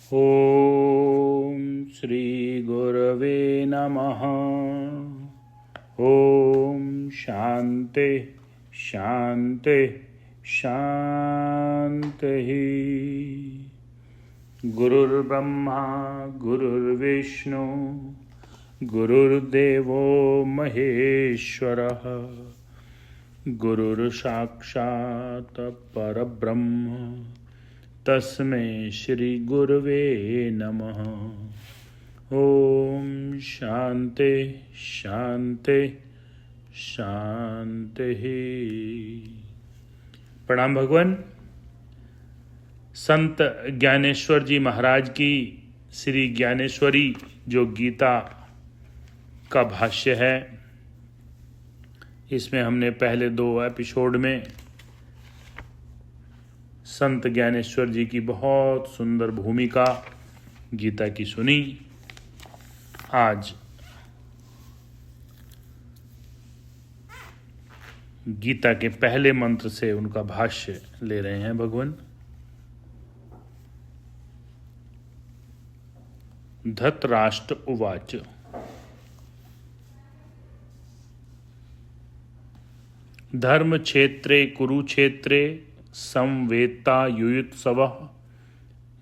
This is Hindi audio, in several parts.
ओम श्री गुरवे नमः। ओम शांति शांति शांति। गुरुर्ब्रह्मा गुरुर्विष्णु गुरुर्देवो महेश्वरः। गुरुर्साक्षात् परब्रह्म तस्मै श्री गुरवे नमः। ओम शांति शांति शांति। प्रणाम भगवान। संत ज्ञानेश्वर जी महाराज की श्री ज्ञानेश्वरी जो गीता का भाष्य है, इसमें हमने पहले 2 एपिसोड में संत ज्ञानेश्वर जी की बहुत सुंदर भूमिका गीता की सुनी। आज गीता के पहले मंत्र से उनका भाष्य ले रहे हैं भगवान। धृतराष्ट्र उवाच। धर्म क्षेत्रे कुरुक्षेत्रे संवेत्ता युयुत्सवः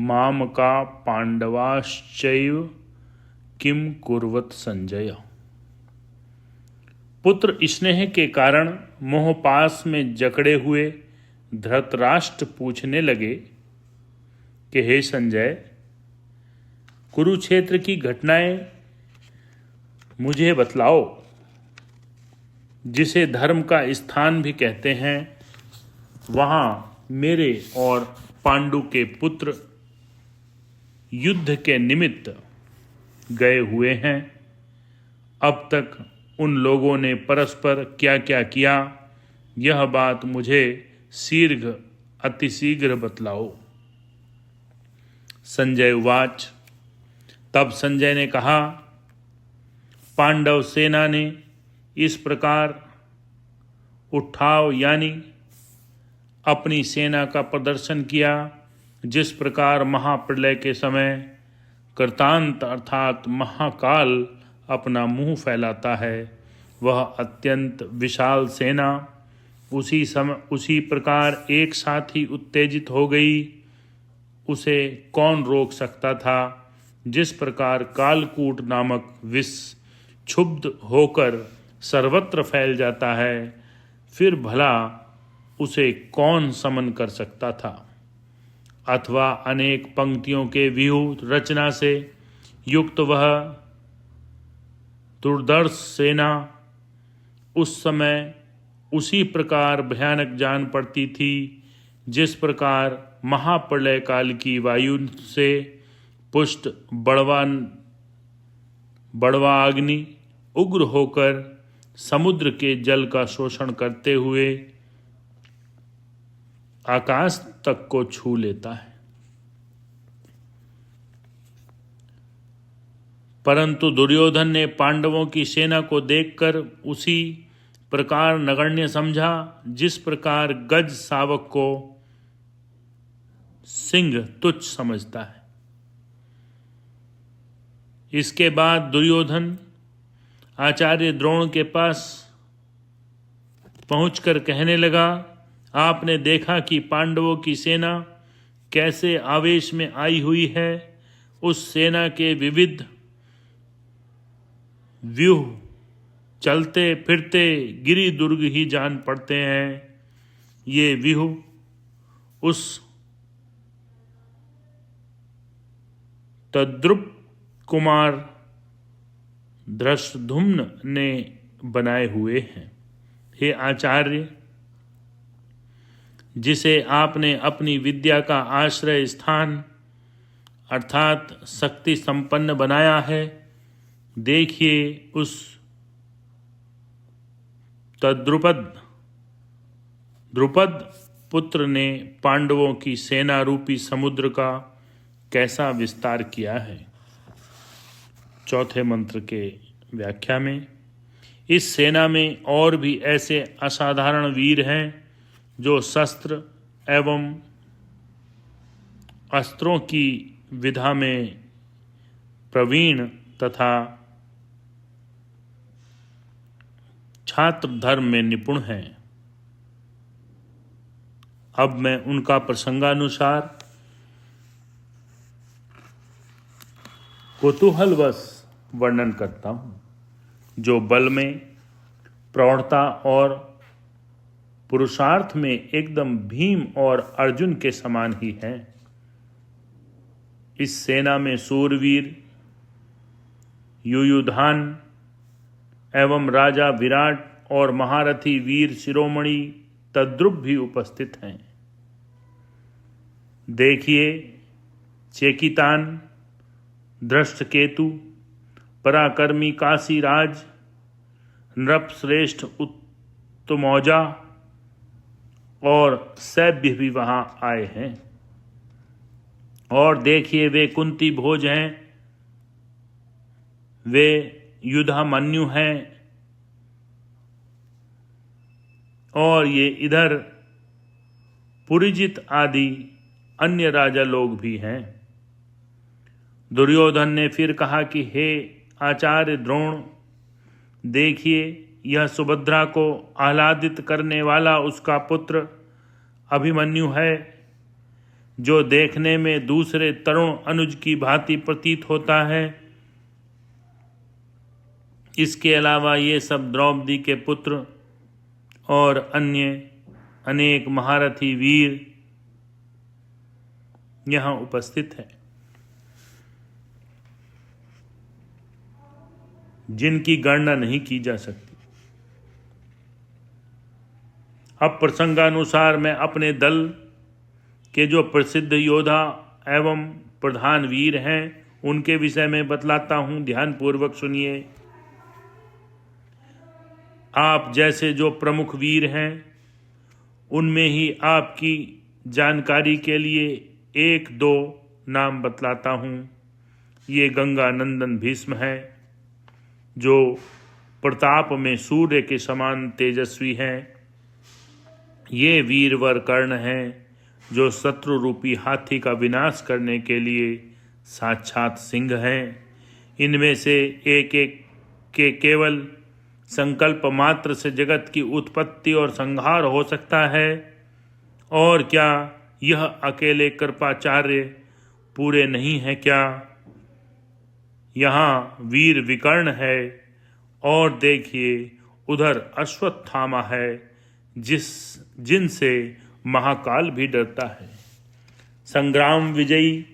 मामका पांडवाश्चैव किम कुर्वत संजय। पुत्र स्नेह के कारण मोहपास में जकड़े हुए धृतराष्ट्र पूछने लगे कि हे संजय, कुरुक्षेत्र की घटनाएं मुझे बतलाओ, जिसे धर्म का स्थान भी कहते हैं। वहां मेरे और पांडु के पुत्र युद्ध के निमित्त गए हुए हैं। अब तक उन लोगों ने परस्पर क्या क्या किया, यह बात मुझे अतिशीघ्र बतलाओ। संजय उवाच। तब संजय ने कहा, पांडव सेना ने इस प्रकार उठाव यानी अपनी सेना का प्रदर्शन किया, जिस प्रकार महाप्रलय के समय कृतांत अर्थात महाकाल अपना मुंह फैलाता है। वह अत्यंत विशाल सेना उसी प्रकार एक साथ ही उत्तेजित हो गई। उसे कौन रोक सकता था। जिस प्रकार कालकूट नामक विष क्षुब्ध होकर सर्वत्र फैल जाता है, फिर भला उसे कौन समन कर सकता था। अथवा अनेक पंक्तियों के व्यूह रचना से युक्त वह दुर्धर्ष सेना उस समय उसी प्रकार भयानक जान पड़ती थी, जिस प्रकार महाप्रलय काल की वायु से पुष्ट बड़वा अग्नि उग्र होकर समुद्र के जल का शोषण करते हुए आकाश तक को छू लेता है। परंतु दुर्योधन ने पांडवों की सेना को देखकर उसी प्रकार नगण्य समझा, जिस प्रकार गज शावक को सिंह तुच्छ समझता है। इसके बाद दुर्योधन आचार्य द्रोण के पास पहुंचकर कहने लगा, आपने देखा कि पांडवों की सेना कैसे आवेश में आई हुई है। उस सेना के विविध व्यूह चलते फिरते गिरि दुर्ग ही जान पड़ते हैं। ये व्यूह उस तद्रुप कुमार धृष्टद्युम्न ने बनाए हुए हैं। हे आचार्य, जिसे आपने अपनी विद्या का आश्रय स्थान अर्थात शक्ति संपन्न बनाया है, देखिए उस द्रुपद पुत्र ने पांडवों की सेना रूपी समुद्र का कैसा विस्तार किया है। चौथे मंत्र के व्याख्या में इस सेना में और भी ऐसे असाधारण वीर हैं जो शस्त्र एवं अस्त्रों की विधा में प्रवीण तथा छात्र धर्म में निपुण हैं। अब मैं उनका प्रसंगानुसार कुतूहलवश वर्णन करता हूँ, जो बल में, प्रौढ़ता और पुरुषार्थ में एकदम भीम और अर्जुन के समान ही हैं। इस सेना में सूरवीर युयुधान एवं राजा विराट और महारथी वीर शिरोमणि तद्रुप भी उपस्थित हैं। देखिए, चेकितान, दृष्टकेतु, पराक्रमी काशीराज, नृपश्रेष्ठ उत्तमौजा और सैभ्य भी वहां आए हैं। और देखिए, वे कुंती भोज हैं, वे युधामन्यु हैं, और ये इधर पुरीजित आदि अन्य राजा लोग भी हैं। दुर्योधन ने फिर कहा कि हे आचार्य द्रोण, देखिए, यह सुभद्रा को आह्लादित करने वाला उसका पुत्र अभिमन्यु है, जो देखने में दूसरे तरुण अनुज की भांति प्रतीत होता है। इसके अलावा ये सब द्रौपदी के पुत्र और अन्य अनेक महारथी वीर यहाँ उपस्थित हैं, जिनकी गणना नहीं की जा सकती। अब प्रसंगानुसार मैं अपने दल के जो प्रसिद्ध योद्धा एवं प्रधान वीर हैं, उनके विषय में बतलाता हूं, ध्यानपूर्वक सुनिए। आप जैसे जो प्रमुख वीर हैं, उनमें ही आपकी जानकारी के लिए एक दो नाम बतलाता हूं। ये गंगा नंदन भीष्म है, जो प्रताप में सूर्य के समान तेजस्वी हैं। ये वीरवर कर्ण हैं, जो शत्रु रूपी हाथी का विनाश करने के लिए साक्षात सिंह हैं। इनमें से एक एक के केवल संकल्प मात्र से जगत की उत्पत्ति और संहार हो सकता है। और क्या यह अकेले कृपाचार्य पूरे नहीं है क्या? यहाँ वीर विकर्ण है, और देखिए उधर अश्वत्थामा है, जिनसे महाकाल भी डरता है। संग्राम विजयी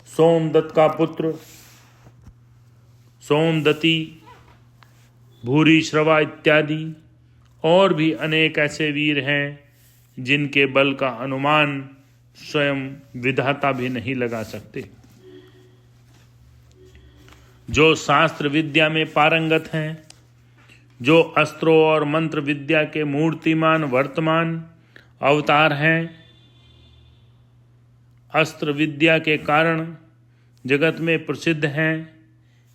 सोमदत्त का पुत्र सोमदत्ती, भूरी श्रवा इत्यादि और भी अनेक ऐसे वीर हैं, जिनके बल का अनुमान स्वयं विधाता भी नहीं लगा सकते। जो शास्त्र विद्या में पारंगत हैं, जो अस्त्रों और मंत्र विद्या के मूर्तिमान वर्तमान अवतार हैं, अस्त्र विद्या के कारण जगत में प्रसिद्ध हैं।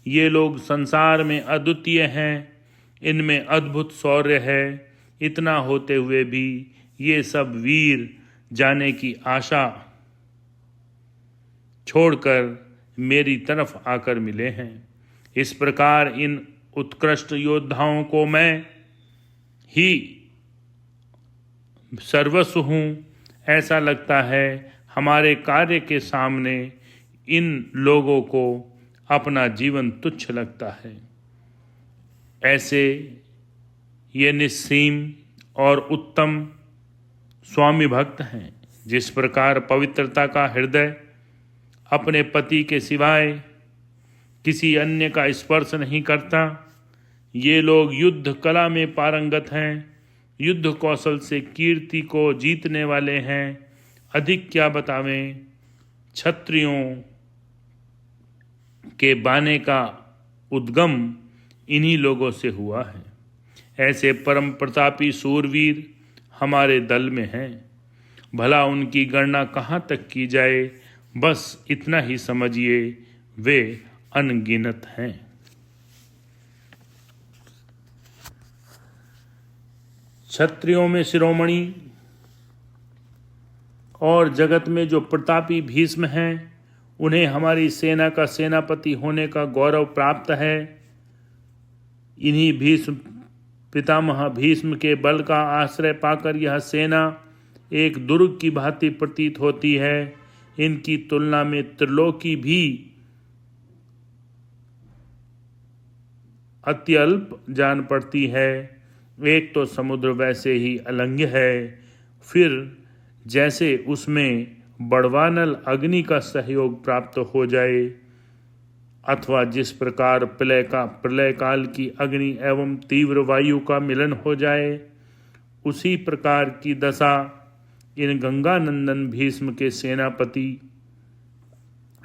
ये लोग संसार में अद्वितीय हैं, इनमें अद्भुत शौर्य है। इतना होते हुए भी ये सब वीर जाने की आशा छोड़कर मेरी तरफ आकर मिले हैं। इस प्रकार इन उत्कृष्ट योद्धाओं को मैं ही सर्वस्व हूँ ऐसा लगता है। हमारे कार्य के सामने इन लोगों को अपना जीवन तुच्छ लगता है। ऐसे ये निस्सीम और उत्तम स्वामी भक्त हैं। जिस प्रकार पवित्रता का हृदय अपने पति के सिवाय किसी अन्य का स्पर्श नहीं करता, ये लोग युद्ध कला में पारंगत हैं, युद्ध कौशल से कीर्ति को जीतने वाले हैं। अधिक क्या बतावें, क्षत्रियों के बाने का उद्गम इन्हीं लोगों से हुआ है। ऐसे परम प्रतापी सूरवीर हमारे दल में हैं। भला उनकी गणना कहाँ तक की जाए, बस इतना ही समझिए, वे अनगिनत हैं। क्षत्रियों में शिरोमणि और जगत में जो प्रतापी भीष्म हैं, उन्हें हमारी सेना का सेनापति होने का गौरव प्राप्त है। इन्हीं भीष्म पितामह भीष्म के बल का आश्रय पाकर यह सेना एक दुर्ग की भांति प्रतीत होती है। इनकी तुलना में त्रिलोकी भी अत्यल्प जान पड़ती है। एक तो समुद्र वैसे ही अलंघ्य है, फिर जैसे उसमें बड़वानल अग्नि का सहयोग प्राप्त हो जाए, अथवा जिस प्रकार प्रलय काल की अग्नि एवं तीव्र वायु का मिलन हो जाए, उसी प्रकार की दशा इन गंगानंदन भीष्म के सेनापति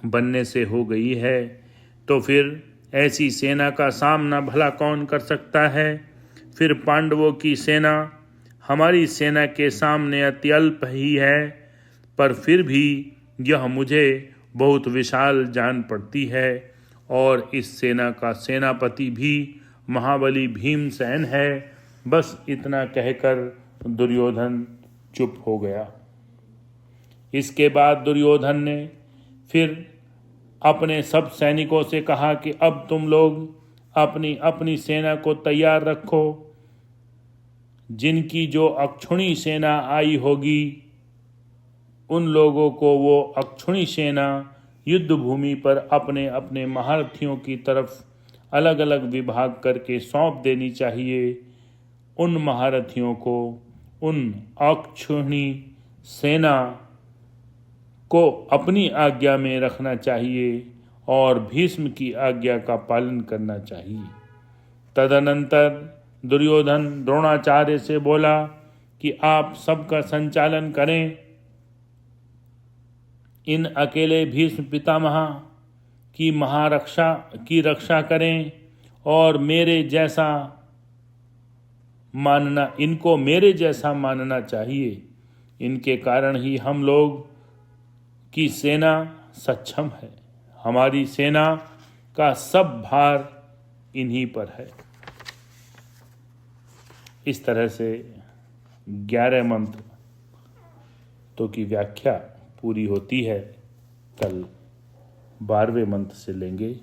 बनने से हो गई है। तो फिर ऐसी सेना का सामना भला कौन कर सकता है? फिर पांडवों की सेना हमारी सेना के सामने अत्यल्प ही है, पर फिर भी यह मुझे बहुत विशाल जान पड़ती है। और इस सेना का सेनापति भी महाबली भीमसेन है। बस इतना कहकर दुर्योधन चुप हो गया। इसके बाद दुर्योधन ने फिर अपने सब सैनिकों से कहा कि अब तुम लोग अपनी अपनी सेना को तैयार रखो। जिनकी जो अक्षुणी सेना आई होगी, उन लोगों को वो अक्षुणी सेना युद्ध भूमि पर अपने अपने महारथियों की तरफ अलग अलग विभाग करके सौंप देनी चाहिए। उन महारथियों को उन अक्षुणी सेना को अपनी आज्ञा में रखना चाहिए और भीष्म की आज्ञा का पालन करना चाहिए। तदनंतर दुर्योधन द्रोणाचार्य से बोला कि आप सबका संचालन करें। इन अकेले भीष्म पितामह की रक्षा करें और इनको मेरे जैसा मानना चाहिए। इनके कारण ही हम लोग की सेना सक्षम है। हमारी सेना का सब भार इन्हीं पर है। इस तरह से 11 मंत्र तो की व्याख्या पूरी होती है। कल 12वें मंत्र से लेंगे।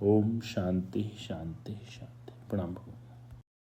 ओम शांति शांति शांति। प्रणाम।